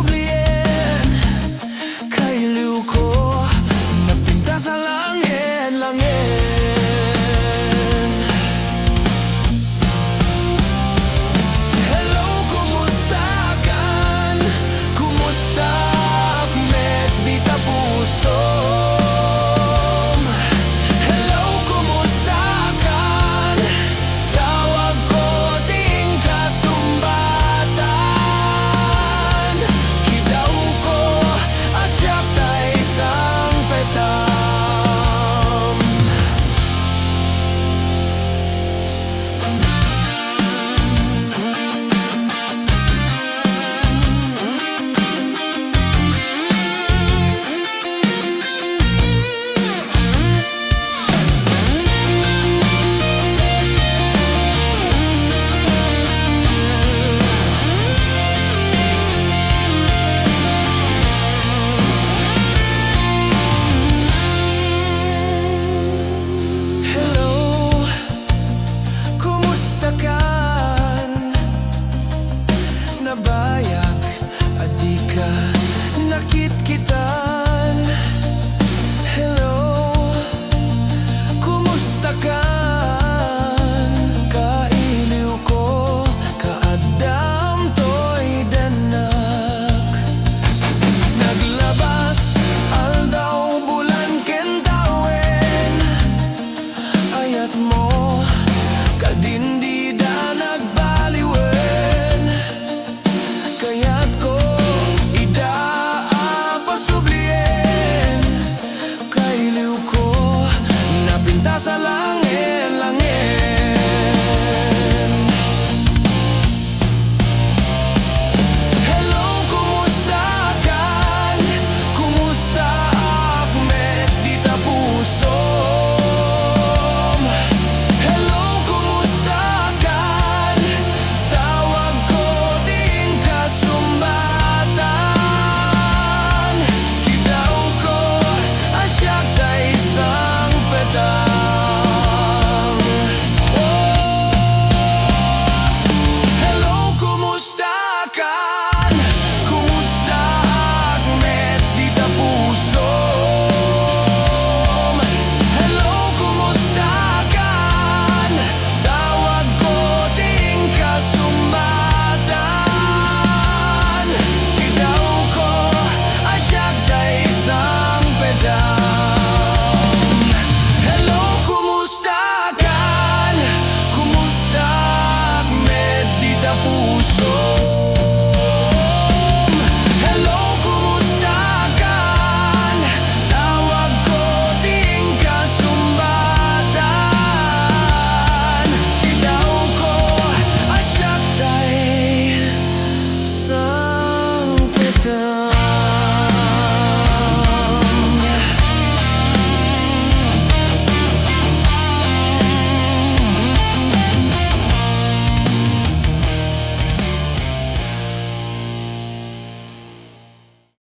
pasublian. Kailiw ko, napinta sa langit-langit. Hello, kumusta kan? Kumusta met di ta puso? Hello, kumusta kan? Tawag ko ting kasumbatan. Kidaw ko asyak ta isang petam. Hello, kumusta kan? Nabayag, adi ka nakitkitan. Hello, kumusta kan? Kailiw ko, kaadam to'y danak. Naglabas, aldaw bulan ken tawen. Ayat mo, kadindi da nagbaliwen. Kaya't ko, ida pasublien. Kailiw ko, napinta sa langit-langit. Hello, kumusta kan? Kumusta met di ta puso? Hello, kumusta kan? Tawag ko ting kasumbatan. Kidaw ko asyak ta isang petang. Hello, kumusta kan? Kumusta met di ta puso? Hello, kumusta kan? Tawag ko ting kasumbatan. Kidaw ko asyak ta isang pedang. Hello, kumusta kan? Kumusta met di ta puso?